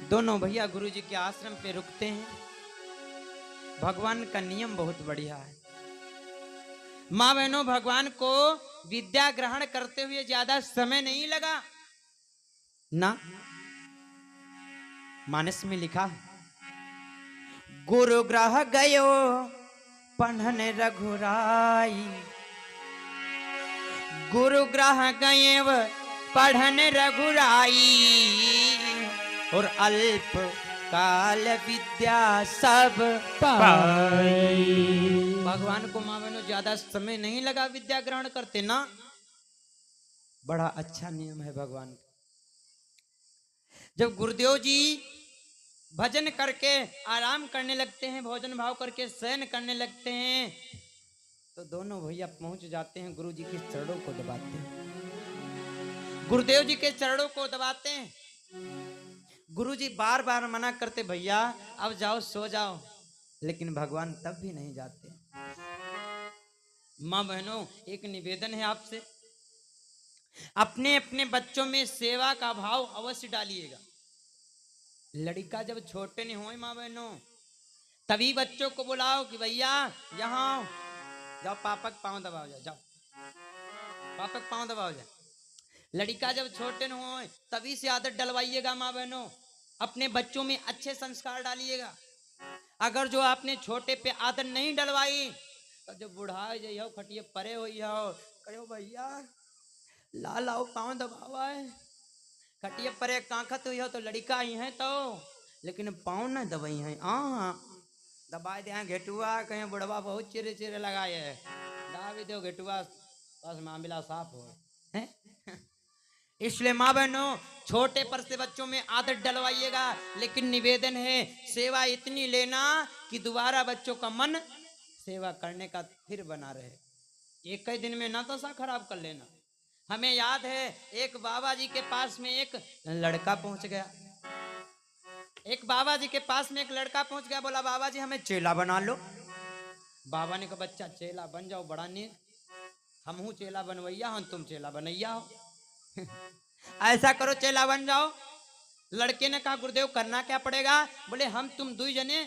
दोनों भैया गुरुजी के आश्रम पे रुकते हैं। भगवान का नियम बहुत बढ़िया है। माँ बहनों, भगवान को विद्या ग्रहण करते हुए ज्यादा समय नहीं लगा ना। मानस में लिखा है, गुरु ग्रह गयो पढ़न रघुराई, गुरु ग्रह गए पढ़न रघुराई, और अल्प काल विद्या सब पाई। भगवान को माँ बहनों ज्यादा समय नहीं लगा विद्या ग्रहण करते ना। बड़ा अच्छा नियम है भगवान का। जब गुरुदेव जी भजन करके आराम करने लगते हैं, भोजन भाव करके शयन करने लगते हैं, तो दोनों भैया पहुंच जाते हैं, गुरु जी के चरणों को दबाते हैं। गुरुदेव जी के चरणों को दबाते हैं। गुरु जी बार बार मना करते, भैया अब जाओ सो जाओ, लेकिन भगवान तब भी नहीं जाते। मां बहनों, एक निवेदन है आपसे, अपने अपने बच्चों में सेवा का भाव अवश्य डालिएगा। लड़का जब छोटे नहीं हो मां बहनों, तभी बच्चों को बुलाओ कि भैया यहाँ जाओ, पापा के पांव दबाओ, जाओ पापा के पांव दबाओ जाओ। लड़का जब छोटे न हो तभी से आदत डलवाइएगा माँ बहनों। अपने बच्चों में अच्छे संस्कार डालिएगा। अगर जो आपने छोटे पे आदत नहीं डलवाई तो जब बुढ़ा जाइयो, खटिए परे हो कहो भैया ला लाओ पाँव दबावा है, खटिए परे कांखत हुई हो तो लड़का ही है तो, लेकिन पाँव न दबाई है। दबा दे घेटुआ, कहीं बुढ़वा बहुत चिरे चिरे लगाए है, दाबी दो घेटुआ, बस मामला साफ हो है। इसलिए माँ बहनों, छोटे पर से बच्चों में आदत डलवाइएगा, लेकिन निवेदन है सेवा इतनी लेना कि दोबारा बच्चों का मन सेवा करने का फिर बना रहे। एक ही दिन में ना तो सा खराब कर लेना। हमें याद है एक बाबा जी के पास में एक लड़का पहुंच गया। एक बाबा जी के पास में एक लड़का पहुंच गया, बोला बाबा जी हमें चेला बना लो। बाबा ने कहा बच्चा चेला बन जाओ, बड़ा नेक, हम हूँ चेला बनवैया, हम तुम चेला बनैया हो। ऐसा करो चेला बन जाओ। लड़के ने कहा गुरुदेव करना क्या पड़ेगा? बोले हम तुम दुई जने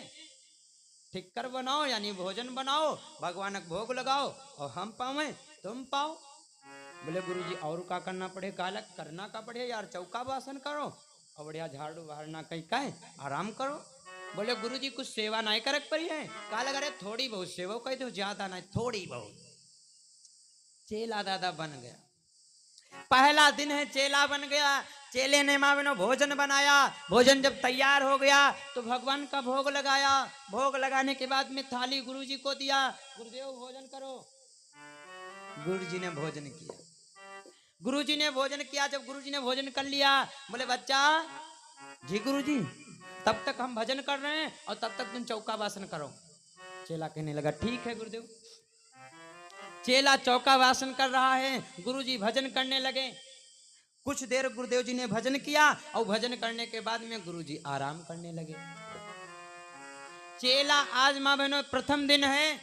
ठिक्कर बनाओ, यानी भोजन बनाओ, भगवान को भोग लगाओ, और हम पावे तुम पाओ। बोले गुरुजी और का करना पड़े? कालक करना का पड़े यार, चौका बासन करो और बढ़िया झाड़ू बहारना कहीं कहे आराम करो। बोले गुरुजी कुछ सेवा नहीं करक पड़ी है? कहा लगा रहे थोड़ी बहुत सेवा कही तो ज्यादा नहीं, थोड़ी बहुत। चेला दादा बन गया। पहला दिन है चेला बन गया। चेले ने माँ बहनों भोजन बनाया। भोजन जब तैयार हो गया तो भगवान का भोग लगाया। भोग लगाने के बाद में थाली गुरुजी को दिया, गुरुदेव भोजन करो। गुरुजी ने भोजन किया। गुरुजी ने भोजन किया। जब गुरुजी ने भोजन कर लिया, बोले बच्चा जी गुरुजी तब तक हम भजन कर रहे हैं और तब तक तुम चौका बासन करो। चेला कहने लगा ठीक है गुरुदेव। चेला चौका वासन कर रहा है, गुरुजी भजन करने लगे। कुछ देर गुरुदेव जी ने भजन किया और भजन करने के बाद में गुरुजी आराम करने लगे। चेला आज मां बहनों प्रथम दिन है,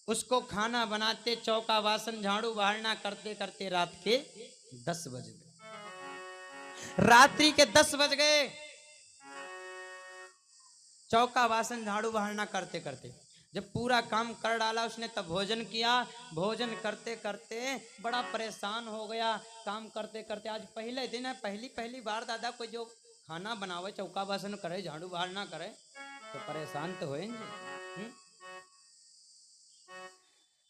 उसको खाना बनाते, चौका वासन, झाड़ू बहारना करते करते रात के 10 बज गए। रात्रि के 10 बज गए। चौका वासन झाड़ू बहारना करते करते जब पूरा काम कर डाला उसने, तब भोजन किया। भोजन करते करते बड़ा परेशान हो गया। काम करते करते आज पहले दिन है, पहली बार दादा कोई जो खाना बनावे, चौका बासन करे, झाड़ू बहार ना करे तो परेशान तो होएंगे।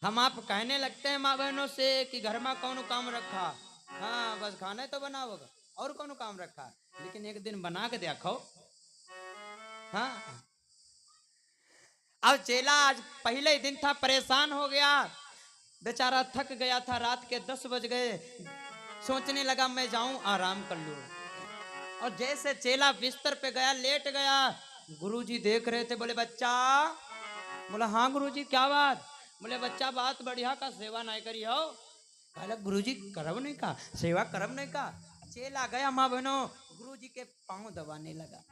हम आप कहने लगते हैं माँ बहनों से कि घर में कौन काम रखा, हाँ बस खाना तो बनाओगे और कौन काम रखा, लेकिन एक दिन बना के देखो। हाँ अब चेला आज पहले ही दिन था, परेशान हो गया, बेचारा थक गया था। रात के 10 बज गए। सोचने लगा मैं जाऊं आराम कर लूं। और जैसे चेला बिस्तर पे गया, लेट गया, गुरुजी देख रहे थे। बोले बच्चा, बोला हाँ गुरुजी क्या बात? बोले बच्चा बात बढ़िया का सेवा नहीं करी हो। कहला गुरुजी करब नहीं का, सेवा करब नहीं का। चेला गया माँ बहनों, गुरुजी के पांव दबाने लगा।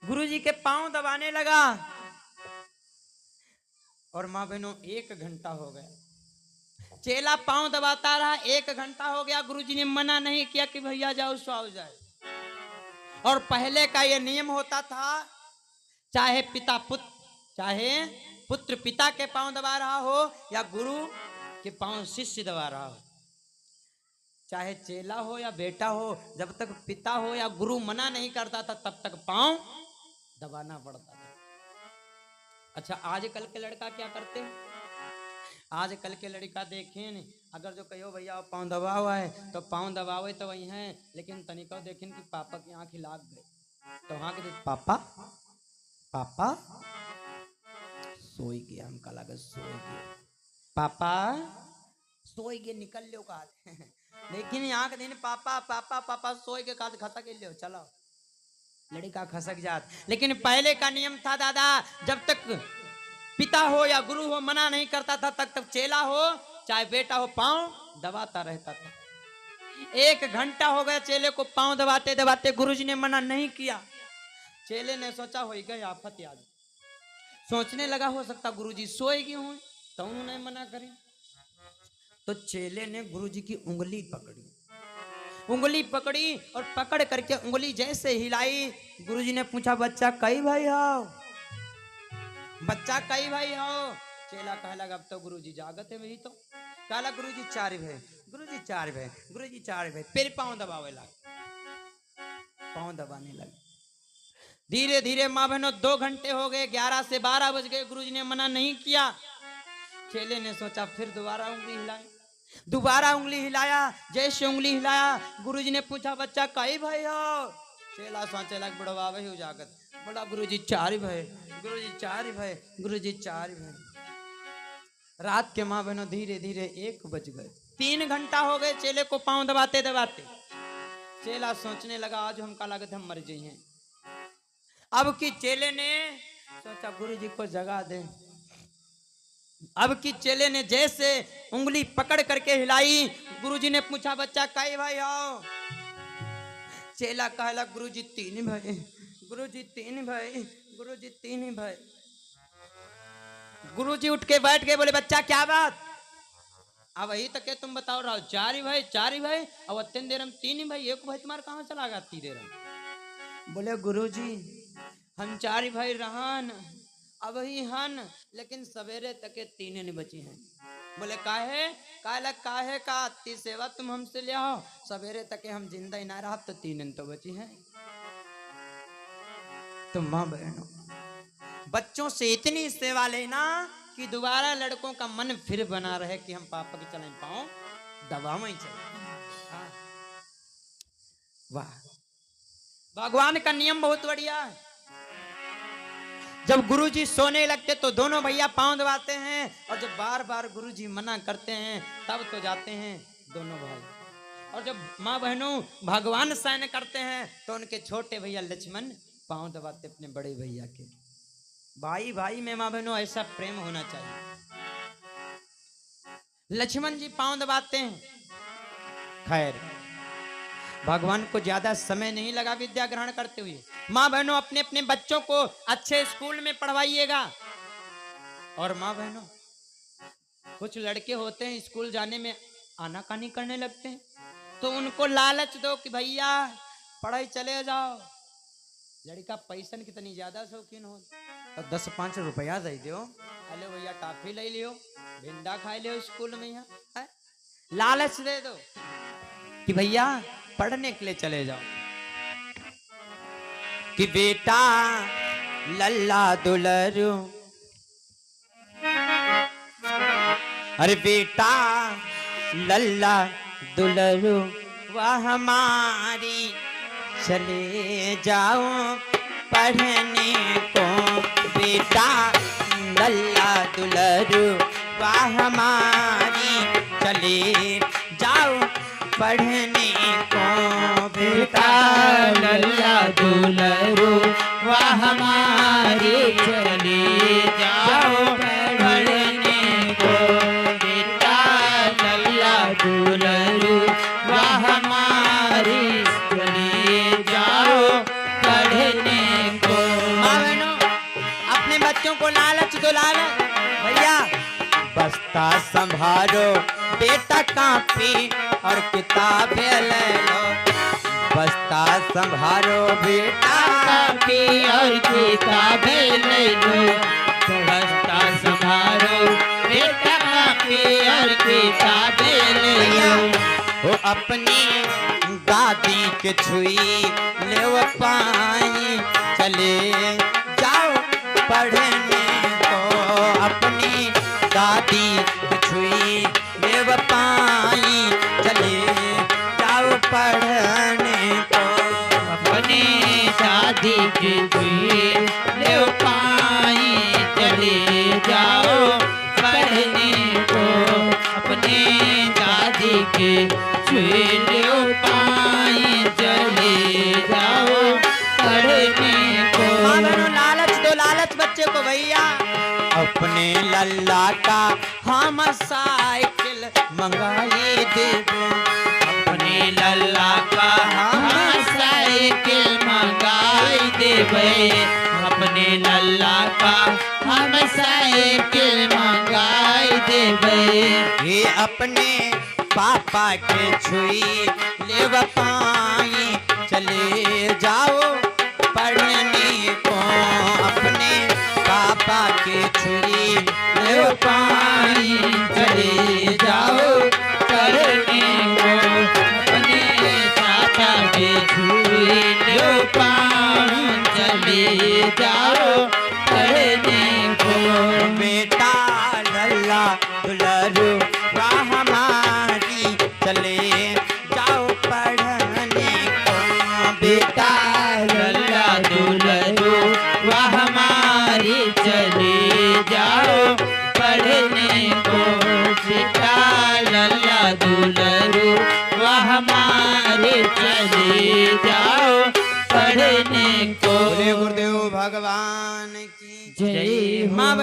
गुरुजी के पांव दबाने लगा और माँ बहनों 1 घंटा हो गया। चेला पांव दबाता रहा, 1 घंटा हो गया, गुरुजी ने मना नहीं किया कि भैया जाओ सो जाए। और पहले का ये नियम होता था, चाहे पुत्र पिता के पांव दबा रहा हो या गुरु के पांव शिष्य दबा रहा हो, चाहे चेला हो या बेटा हो, जब तक पिता हो या गुरु मना नहीं करता था तब तक पांव दबाना पड़ता था। अच्छा, आजकल के लड़का क्या करते हैं? आजकल के लड़का देखें, अगर जो कहो भैया पाँव दबा हुआ है तो पाँव दबावे तो वही है, लेकिन तनिको देखें कि पापा की आँख लाग गए तो वहाँ के पापा पापा सोई गया, हमका लगा सोई गया, पापा सोई गए, निकल लो का लेकिन यहाँ के दिन पापा पापा पापा सोई के काद खसक लो, चलो लड़का खसक जात। लेकिन पहले का नियम था दादा, जब तक पिता हो या गुरु हो मना नहीं करता था तब तक चेला हो चाहे बेटा हो पांव दबाता रहता था। 1 घंटा हो गया चेले को पांव दबाते दबाते, गुरुजी ने मना नहीं किया। चेले ने सोचा हो गई आफत याद, सोचने लगा हो सकता गुरुजी सोएगी हुए तो उन्होंने मना करी। तो चेले ने गुरुजी की उंगली पकड़ी और पकड़ करके उंगली जैसे हिलाई, गुरुजी ने पूछा बच्चा कई भाई हो, बच्चा कई भाई हो? चेला कह लगा अब तो गुरुजी जागत है, वही तो कहला गुरुजी 4 भाई, गुरुजी 4 भाई, गुरुजी 4 भाई। फिर पांव दबावे लगा, पांव दबाने लगे। धीरे धीरे माँ बहनों 2 घंटे हो गए, 11 से 12 बज गए, गुरुजी ने मना नहीं किया। चेले ने सोचा फिर दोबारा उंगली हिलाया, जैसे उंगली हिलाया गुरुजी ने पूछा बच्चा कई भाई हो? चेला सोचे लग बड़वा वही जागत, बोला गुरुजी 4 भाई, गुरुजी 4 भाई, गुरुजी 4 भाई। रात के माँ बहनों धीरे धीरे 1 बज गए, 3 घंटा हो गए चेले को पांव दबाते दबाते। चेला सोचने लगा आज हमका लागत हम मर जाए। अब की चेले ने सोचा गुरुजी को जगा दे। अब की चेले ने जैसे उंगली पकड़ करके हिलाई, गुरुजी ने पूछा बच्चा कई भाई हो? चेला कहला गुरुजी 3 भाई, गुरुजी 3 भाई, गुरुजी 3 भाई। गुरुजी उठ के बैठ गए, बोले बच्चा क्या बात? अब वही तक तुम बताओ रहा 4 भाई 4 भाई, अब अत्यंत देर हम 3 भाई, 1 भाई तुम्हारा कहाँ चला गया इतनी देर? बोले गुरुजी हम 4 भाई रहन, अब ही हन, लेकिन सवेरे तक 3 बची हैं। बोले काहे? काहे का अति सेवा तुम हमसे ले आओ, सवेरे तक हम जिंदा ही ना रहा तो 3 तो बची हैं। तो माँ बहनों बच्चों से इतनी सेवा लेना कि दोबारा लड़कों का मन फिर बना रहे कि हम पापा के चले पाँव दबावे ही चले। वाह, भगवान का नियम बहुत बढ़िया है। जब गुरुजी सोने लगते तो दोनों भैया पांव दबाते हैं, और जब बार बार गुरुजी मना करते हैं तब तो जाते हैं दोनों भाई। और जब माँ बहनों भगवान शयन करते हैं तो उनके छोटे भैया लक्ष्मण पांव दबाते अपने बड़े भैया के। भाई भाई में माँ बहनों ऐसा प्रेम होना चाहिए। लक्ष्मण जी पांव दबाते हैं। खैर भगवान को ज्यादा समय नहीं लगा विद्या ग्रहण करते हुए। माँ बहनों अपने अपने बच्चों को अच्छे स्कूल में पढ़वाइएगा। और माँ बहनों कुछ लड़के होते हैं स्कूल जाने में आनाकानी करने लगते हैं, तो उनको लालच दो कि भैया पढ़ाई चले जाओ। लड़का पैसन कितनी ज्यादा शौकीन हो तो 10-5 रुपया दे दो, अरे भैया टॉफी ले लियो, भिंडा खाए लियो स्कूल में। यहाँ लालच दे दो कि भैया पढ़ने के लिए चले जाओ। कि बेटा लल्ला दुलरू, अरे बेटा लल्ला दुलरू वह हमारी, चले जाओ पढ़ने को। बेटा लल्ला दुलरू वह हमारी, चले जाओ पढ़ने को। बेटा लल्ला दुलरू वह हमारी, चले जाओ पढ़ने को। बेटा लल्ला दुलरू वह हमारी, चले जाओ पढ़ने को। माँ बहनों अपने बच्चों को लालच दो, लालच भैया बस बस्ता संभारो बेटा कापी और किताबें ले लो। बस्ता संभारो बेटा कापी और किताबें ले लो। बस्ता संभारो बेटा कापी और किताबें ले लो। वो अपनी दादी के छुई ले वो पाई चले जाओ पढ़ने को। अपनी दादी के छुई ले वो पाई चले जाओ पढ़ने को। अपने दादी के छुई ले पाई चले जाओ पढ़ने को। अपने दादी के छुई ले पाई चले जाओ पढ़ने को। माँ बहनों लालच दो लालच बच्चे को भैया। अपने लल्ला का हम साइकिल मंगाई देबो। अपने लल्ला का हम साइकिल मंगाई देबे। अपने लल्ला का हम साइकिल मंगाई देबे। ये अपने पापा के छुई ले पाई चले जाओ पढ़ने को। अपने पापा के छुई ले पाई चले जाओ पढ़ने को। अपने चाचा के छुई ले पाई चले जाओ पढ़ने को। बेटा लल्ला दुलरू हमारी चले जाओ पढ़ने को। बेटा लल्ला दुलरू वह हमारी चले जाओ पढ़ने को। बेटा लल्ला दुलरू वह हमारे चले जाओ पढ़ने को। बोले गुरुदेव भगवान की जय हो। माँ